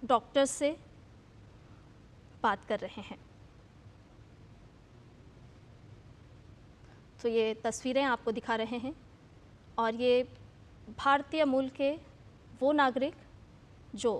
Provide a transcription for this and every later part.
Doctors से बात कर रहे हैं। तो ये तस्वीरें आपको दिखा रहे हैं और ये भारतीय मूल के वो नागरिक जो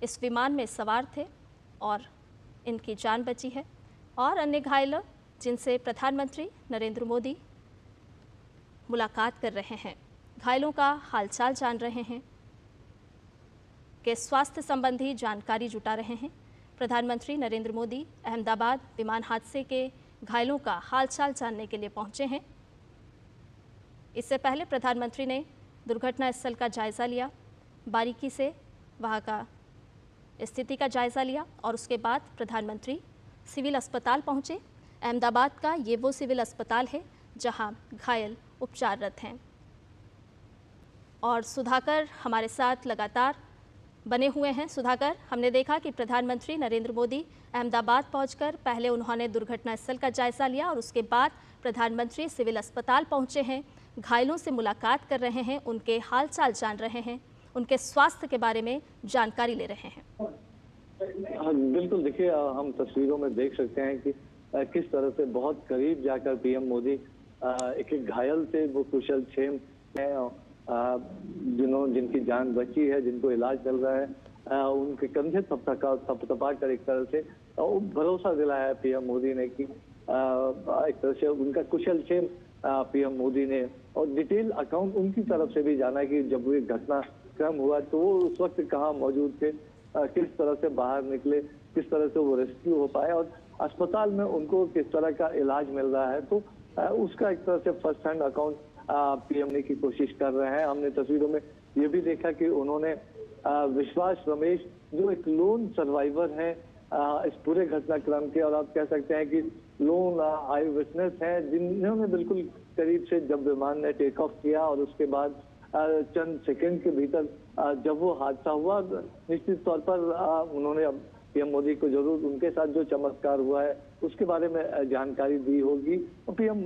इस विमान में सवार थे और इनकी जान बची है, और अन्य घायल जिनसे प्रधानमंत्री नरेंद्र मोदी मुलाकात कर रहे हैं, घायलों का हालचाल जान रहे हैं, के स्वास्थ्य संबंधी जानकारी जुटा रहे हैं। प्रधानमंत्री नरेंद्र मोदी अहमदाबाद विमान हादसे के घायलों का हालचाल जानने के लिए पहुंचे हैं। इससे पहले प्रधानमंत्री ने दुर्घटना स्थल का जायज़ा लिया, बारीकी से वहां का स्थिति का जायज़ा लिया और उसके बाद प्रधानमंत्री सिविल अस्पताल पहुंचे। अहमदाबाद का ये वो सिविल अस्पताल है जहां घायल उपचाररत हैं। और सुधाकर हमारे साथ लगातार बने हुए हैं। सुधाकर, हमने देखा कि प्रधानमंत्री नरेंद्र मोदी अहमदाबाद पहुंचकर पहले उन्होंने दुर्घटना स्थल का जायज़ा लिया और उसके बाद प्रधानमंत्री सिविल अस्पताल पहुंचे हैं, घायलों से मुलाकात कर रहे हैं, उनके हालचाल जान रहे हैं, उनके स्वास्थ्य के बारे में जानकारी ले रहे हैं। बिल्कुल, देखिए हम तस्वीरों में देख सकते हैं कि किस तरह से बहुत करीब जाकर पीएम मोदी एक घायल से वो कुशल क्षेम है, जिनकी जान बची है, जिनको इलाज चल रहा है, उनके कंधे थपथपा कर एक तरह से भरोसा दिलाया है पीएम मोदी ने कि एक तरह से उनका कुशल क्षेम पीएम मोदी ने, और डिटेल अकाउंट उनकी तरफ से भी जाना कि जब ये घटनाक्रम हुआ तो वो उस वक्त कहाँ मौजूद थे, किस तरह से बाहर निकले, किस तरह से वो रेस्क्यू हो पाए और अस्पताल में उनको किस तरह का इलाज मिल रहा है। तो उसका एक तरह से फर्स्ट हैंड अकाउंट पीएम ने की कोशिश कर रहे हैं। हमने तस्वीरों में ये भी देखा कि उन्होंने विश्वास रमेश जो एक लोन सर्वाइवर है इस पूरे घटनाक्रम के, और आप कह सकते हैं कि लोन आई विटनेस है, जिन्होंने बिल्कुल करीब से जब विमान ने टेक ऑफ किया और उसके बाद चंद सेकंड के भीतर जब वो हादसा हुआ, निश्चित तौर पर उन्होंने पीएम मोदी को जरूर उनके साथ जो चमत्कार हुआ है उसके बारे में जानकारी दी होगी। और पीएम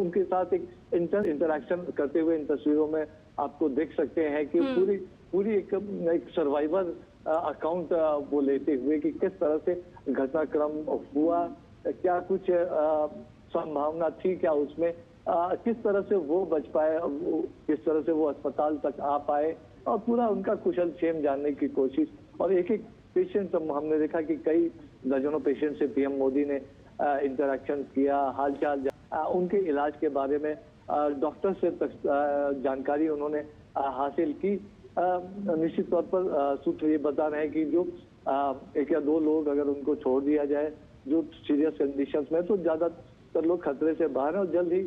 उनके साथ एक इंटरैक्शन करते हुए इन तस्वीरों में आपको देख सकते हैं कि पूरी एक सर्वाइवर अकाउंट वो लेते हुए कि किस तरह से घटनाक्रम हुआ, क्या कुछ संभावना थी क्या उसमें, किस तरह से वो बच पाए, किस तरह से वो अस्पताल तक आ पाए, और पूरा उनका कुशल क्षेम जानने की कोशिश। और एक एक पेशेंट हमने देखा कि कई दर्जनों पेशेंट से पीएम मोदी ने इंटरैक्शन किया, हालचाल उनके इलाज के बारे में डॉक्टर से जानकारी उन्होंने हासिल की। निश्चित तौर पर सूत्र ये बता रहे हैं कि जो एक या दो लोग अगर उनको छोड़ दिया जाए जो सीरियस कंडीशंस में, तो ज्यादातर लोग खतरे से बाहर हैं और जल्द ही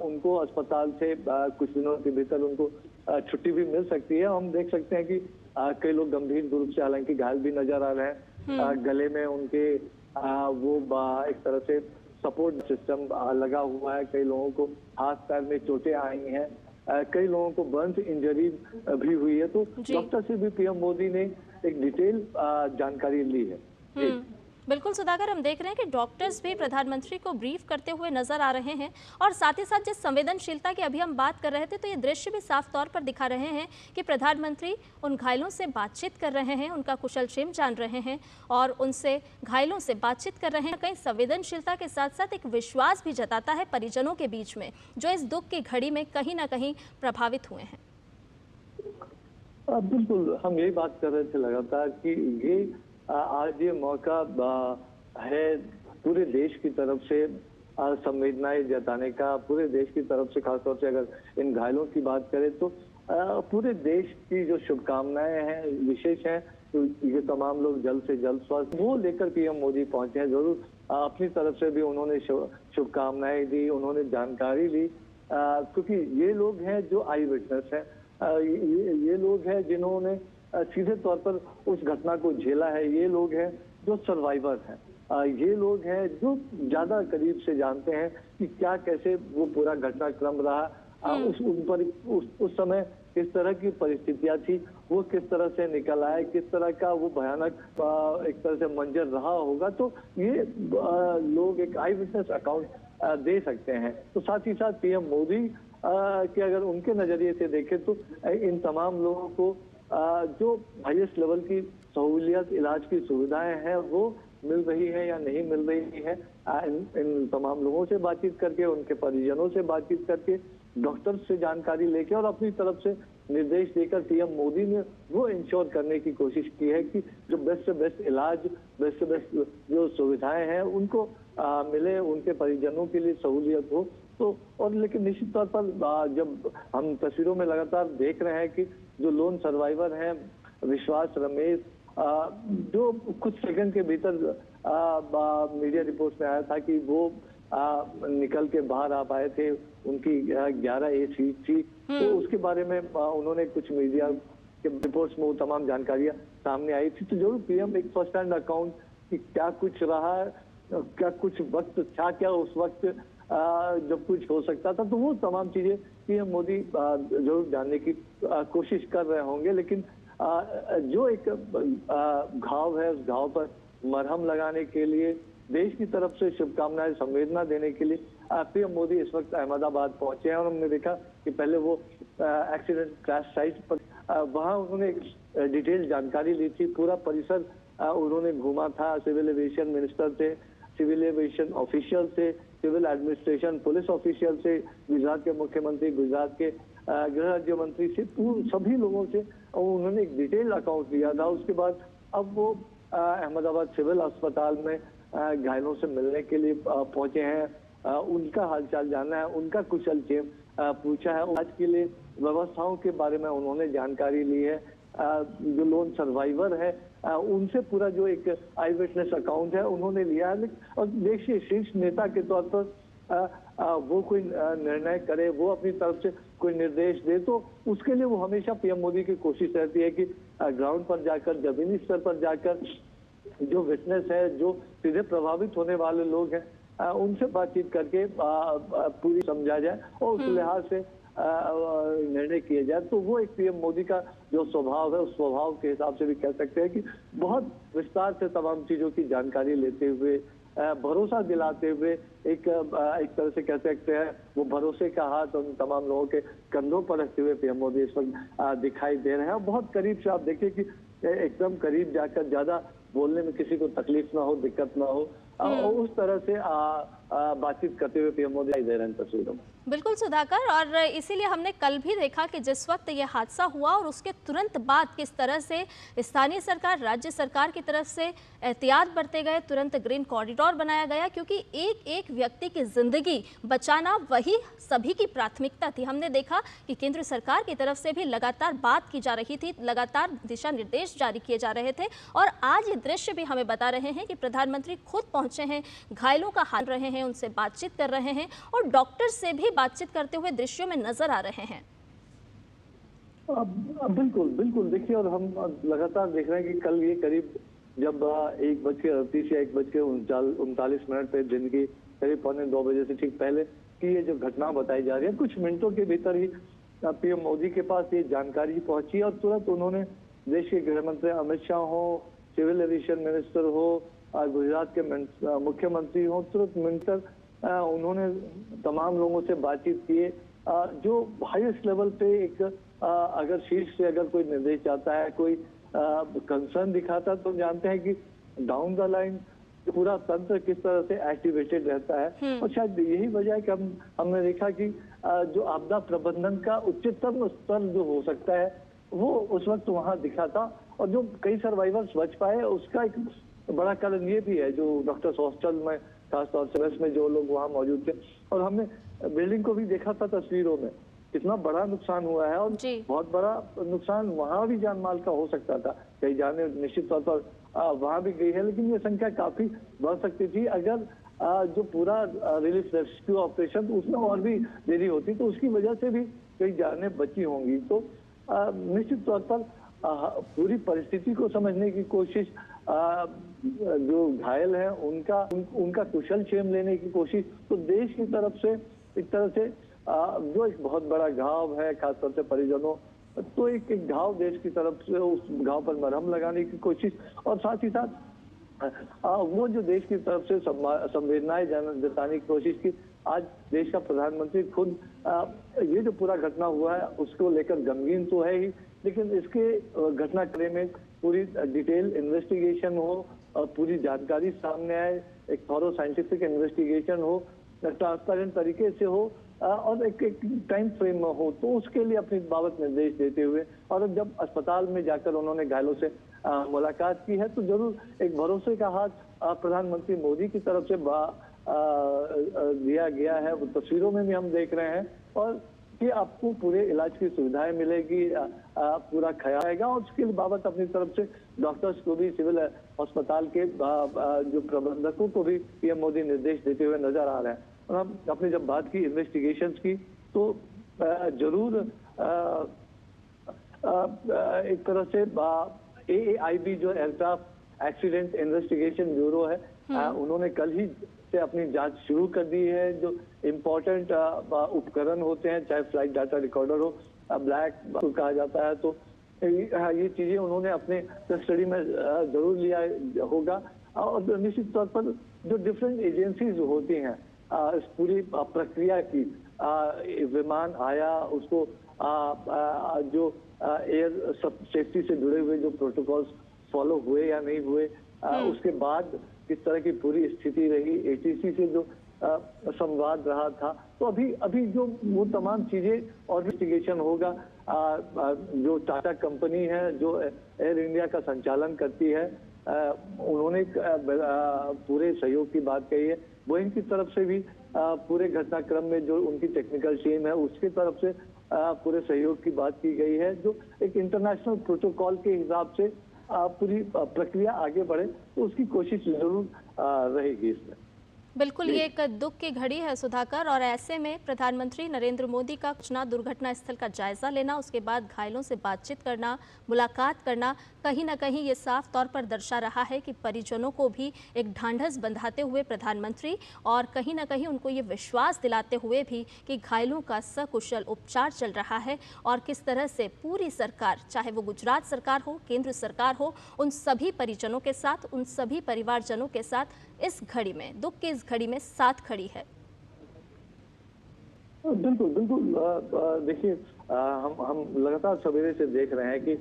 उनको अस्पताल से कुछ दिनों के भीतर उनको छुट्टी भी मिल सकती है। हम देख सकते हैं कि कई लोग गंभीर रूप से हालांकि घायल भी नजर आ रहे हैं, गले में उनके वो एक तरह से सपोर्ट सिस्टम लगा हुआ है, कई लोगों को हाथ पैर में चोटें आई हैं, कई लोगों को बर्न इंजरी भी हुई है। तो डॉक्टर से भी पीएम मोदी ने एक डिटेल जानकारी ली है। बिल्कुल सुधाकर, हम देख रहे हैं कि डॉक्टर्स भी प्रधानमंत्री को ब्रीफ करते हुए नजर आ रहे हैं और साथ ही साथ जिस संवेदनशीलता की अभी हम बात कर रहे थे, तो ये दृश्य भी साफ तौर पर दिखा रहे हैं कि प्रधानमंत्री उन घायलों से बातचीत कर रहे हैं, उनका कुशल क्षेम जान रहे हैं और उनसे घायलों से बातचीत कर रहे हैं। कहीं संवेदनशीलता के साथ साथ एक विश्वास भी जताता है परिजनों के बीच में, जो इस दुख की घड़ी में कहीं ना कहीं प्रभावित हुए हैं। बिल्कुल, हम यही बात कर रहे थे लगातार कि ये आज ये मौका है पूरे देश की तरफ से संवेदनाएं जताने का, पूरे देश की तरफ से, खासतौर से अगर इन घायलों की बात करें तो पूरे देश की जो शुभकामनाएं हैं विशेष हैं, तो ये तमाम लोग जल्द से जल्द स्वस्थ वो लेकर पीएम मोदी पहुंचे हैं। जरूर अपनी तरफ से भी उन्होंने शुभकामनाएं दी, उन्होंने जानकारी दी, क्योंकि ये लोग हैं जो आई विटनेस हैं, ये लोग हैं जिन्होंने सीधे तौर पर उस घटना को झेला है, ये लोग हैं जो सर्वाइवर हैं, ये लोग हैं जो ज्यादा करीब से जानते हैं कि क्या कैसे वो पूरा घटनाक्रम रहा, उस समय किस तरह की परिस्थितियां थी, वो किस तरह से निकल आए, किस तरह का वो भयानक एक तरह से मंजर रहा होगा। तो ये लोग एक आई विटनेस अकाउंट दे सकते हैं। तो साथ ही साथ पीएम मोदी के अगर उनके नजरिए से देखें तो इन तमाम लोगों को जो हाईएस्ट लेवल की सहूलियत, इलाज की सुविधाएं हैं वो मिल रही है या नहीं मिल रही है, इन तमाम लोगों से बातचीत करके, उनके परिजनों से बातचीत करके, डॉक्टर से जानकारी लेके और अपनी तरफ से निर्देश देकर पीएम मोदी ने वो इंश्योर करने की कोशिश की है कि जो बेस्ट से बेस्ट इलाज, बेस्ट से बेस्ट जो सुविधाएं हैं उनको मिले, उनके परिजनों के लिए सहूलियत हो। तो और लेकिन निश्चित तौर पर जब हम तस्वीरों में लगातार देख रहे हैं कि जो लोन सर्वाइवर हैं विश्वास रमेश, जो कुछ सेकंड के भीतर मीडिया रिपोर्ट में आया था कि वो निकल के बाहर आ पाए थे, उनकी 11A सीट थी, तो उसके बारे में उन्होंने कुछ मीडिया के रिपोर्ट्स में वो तमाम जानकारियां सामने आई थी। तो जरूर पीएम एक फर्स्ट हैंड अकाउंट कि क्या कुछ रहा, क्या कुछ वक्त था, क्या उस वक्त जब कुछ हो सकता था, तो वो तमाम चीजें पीएम मोदी जरूर जानने की कोशिश कर रहे होंगे। लेकिन जो एक घाव है, उस घाव पर मरहम लगाने के लिए, देश की तरफ से शुभकामनाएं, संवेदना देने के लिए पीएम मोदी इस वक्त अहमदाबाद पहुंचे हैं। और हमने देखा कि पहले वो एक्सीडेंट क्रैश साइट पर वहां उन्होंने डिटेल जानकारी ली थी, पूरा परिसर उन्होंने घूमा था, सिविल एविएशन मिनिस्टर से, सिविल एविएशन ऑफिशियल से, सिविल एडमिनिस्ट्रेशन पुलिस ऑफिशियल से, गुजरात के मुख्यमंत्री, गुजरात के गृह राज्य मंत्री से, सभी लोगों से उन्होंने एक डिटेल अकाउंट लिया था। उसके बाद अब वो अहमदाबाद सिविल अस्पताल में घायलों से मिलने के लिए पहुंचे हैं, उनका हालचाल जानना है, उनका कुशल क्षेम पूछा है। आज के लिए व्यवस्थाओं के बारे में उन्होंने जानकारी ली है, जो लोन सर्वाइवर है उनसे पूरा जो एक आई विटनेस अकाउंट है उन्होंने लिया है। और देखिए शीर्ष नेता के तौर पर वो कोई निर्णय करे, वो अपनी तरफ से कोई निर्देश दे, तो उसके लिए वो हमेशा पीएम मोदी की कोशिश रहती है कि ग्राउंड पर जाकर, जमीनी स्तर पर जाकर जो विटनेस है, जो सीधे प्रभावित होने वाले लोग हैं, उनसे बातचीत करके पूरी समझा जाए और उस लिहाज से निर्णय किए जाए। तो वो एक पीएम मोदी का जो स्वभाव है, उस स्वभाव के हिसाब से भी कह सकते हैं कि बहुत विस्तार से तमाम चीजों की जानकारी लेते हुए, भरोसा दिलाते हुए, एक तरह से कह सकते हैं वो भरोसे का हाथ उन तमाम लोगों के कंधों पर रखते हुए पीएम मोदी इस वक्त दिखाई दे रहे हैं। बहुत करीब से आप देखिए कि एकदम करीब जाकर, ज्यादा बोलने में किसी को तकलीफ ना हो, दिक्कत ना हो, और उस तरह से बातचीत करते हुए पीएम मोदी दे रहे हैं तस्वीरों में। बिल्कुल सुधाकर, और इसीलिए हमने कल भी देखा कि जिस वक्त ये हादसा हुआ और उसके तुरंत बाद किस तरह से स्थानीय सरकार, राज्य सरकार की तरफ से एहतियात बरते गए, तुरंत ग्रीन कॉरिडोर बनाया गया, क्योंकि एक एक व्यक्ति की जिंदगी बचाना वही सभी की प्राथमिकता थी। हमने देखा कि केंद्र सरकार की तरफ से भी लगातार बात की जा रही थी, लगातार दिशा निर्देश जारी किए जा रहे थे, और आज ये दृश्य भी हमें बता रहे हैं कि प्रधानमंत्री खुद पहुंचे हैं, घायलों का हाल रहे हैं, उनसे बातचीत कर रहे हैं और डॉक्टर से भी बातचीत करते हुए दृश्यों में नजर आ रहे हैं। बिल्कुल बिल्कुल, देखिए, और हम लगातार देख रहे हैं कि कल ये करीब जब 1:38 या 1:39 पे दिन की करीब 1:45 बजे से ठीक पहले की ये जो घटना बताई जा रही है, कुछ मिनटों के भीतर ही पीएम मोदी के पास ये जानकारी पहुंची और तुरंत उन्होंने देश के गृह मंत्री अमित शाह हो, सिविल एविएशन मिनिस्टर हो, गुजरात के मुख्यमंत्री हो, तुरंत मिनट उन्होंने तमाम लोगों से बातचीत किए। जो हाईएस्ट लेवल पे एक अगर शीर्ष से अगर कोई निर्देश आता है, कोई कंसर्न दिखाता है, तो जानते हैं कि डाउन द लाइन पूरा तंत्र किस तरह से एक्टिवेटेड रहता है। और शायद यही वजह है कि हमने देखा कि जो आपदा प्रबंधन का उच्चतम स्तर जो हो सकता है वो उस वक्त वहां दिखा था, और जो कई सर्वाइवर्स बच पाए उसका एक बड़ा कारण ये भी है, जो डॉक्टर्स हॉस्टल में खासतौर से में जो लोग वहाँ मौजूद थे, और हमने बिल्डिंग को भी देखा था तस्वीरों में, कितना बड़ा नुकसान हुआ है, और बहुत बड़ा नुकसान वहाँ भी जान माल का हो सकता था। कई जाने निश्चित तौर पर वहाँ भी गई है, लेकिन ये संख्या काफी बढ़ सकती थी अगर जो पूरा रिलीफ रेस्क्यू ऑपरेशन उसमें और भी देरी होती, तो उसकी वजह से भी कई जाने बची होंगी। तो निश्चित तौर पर पूरी परिस्थिति को समझने की कोशिश, जो घायल है उनका कुशल क्षेम लेने की कोशिश, तो देश की तरफ से एक तरह से जो एक बहुत बड़ा घाव है खासतौर से परिजनों, तो एक घाव देश की तरफ से उस घाव पर मरहम लगाने की कोशिश, और साथ ही साथ वो जो देश की तरफ से संवेदनाएं जताने की कोशिश की। आज देश का प्रधानमंत्री खुद ये जो पूरा घटना हुआ है उसको लेकर गमगीन तो है ही, लेकिन इसके घटनाक्रम में पूरी डिटेल इन्वेस्टिगेशन हो और पूरी जानकारी सामने आए, एक थॉरो साइंटिफिक इन्वेस्टिगेशन हो, ट्रांसपेरेंट तरीके से हो और एक टाइम फ्रेम में हो, तो उसके लिए अपनी बाबत निर्देश देते हुए और जब अस्पताल में जाकर उन्होंने घायलों से मुलाकात की है तो जरूर एक भरोसे का हाथ प्रधानमंत्री मोदी की तरफ से दिया गया है। वो तस्वीरों में भी हम देख रहे हैं और कि आपको पूरे इलाज की सुविधाएं मिलेगी, पूरा ख्याल आएगा और उसके बाबत अपनी तरफ से डॉक्टर्स को भी, सिविल अस्पताल के जो प्रबंधकों को भी पीएम मोदी निर्देश देते हुए नजर आ रहे हैं। और हम अपने जब बात की इन्वेस्टिगेशंस की तो जरूर एक तरह से AAIB जो एयरक्राफ्ट एक्सीडेंट इन्वेस्टिगेशन ब्यूरो है, उन्होंने कल ही से अपनी जांच शुरू कर दी है। जो इम्पोर्टेंट उपकरण होते हैं, चाहे फ्लाइट डाटा रिकॉर्डर हो, ब्लैक कहा जाता है, तो ये चीजें उन्होंने अपने कस्टडी में जरूर लिया होगा। और निश्चित तौर पर जो डिफरेंट एजेंसीज होती हैं इस पूरी प्रक्रिया की, विमान आया उसको जो एयर सेफ्टी से जुड़े हुए जो प्रोटोकॉल्स फॉलो हुए या नहीं हुए, उसके बाद किस तरह की पूरी स्थिति रही, ATC से जो संवाद रहा था, तो अभी जो वो तमाम चीजें और इन्वेस्टिगेशन होगा। जो टाटा कंपनी है जो एयर इंडिया का संचालन करती है, उन्होंने पूरे सहयोग की बात कही है। बोइंग की तरफ से भी पूरे घटनाक्रम में जो उनकी टेक्निकल टीम है उसकी तरफ से पूरे सहयोग की बात की गई है। जो एक इंटरनेशनल प्रोटोकॉल के हिसाब से पूरी प्रक्रिया आगे बढ़े तो उसकी कोशिश जरूर रहेगी इसमें। बिल्कुल, ये एक दुख की घड़ी है सुधाकर, और ऐसे में प्रधानमंत्री नरेंद्र मोदी का पहुंचना, दुर्घटना स्थल का जायजा लेना, उसके बाद घायलों से बातचीत करना, मुलाकात करना, कहीं ना कहीं ये साफ तौर पर दर्शा रहा है कि परिजनों को भी एक ढांढस बंधाते हुए प्रधानमंत्री, और कहीं ना कहीं उनको ये विश्वास दिलाते हुए भी कि घायलों का सकुशल उपचार चल रहा है और किस तरह से पूरी सरकार, चाहे वो गुजरात सरकार हो, केंद्र सरकार हो, उन सभी परिजनों के साथ, उन सभी परिवारजनों के साथ इस घड़ी में, दुख की इस घड़ी में साथ खड़ी है। बिल्कुल बिल्कुल, देखिए हम लगातार सवेरे से देख रहे हैं कि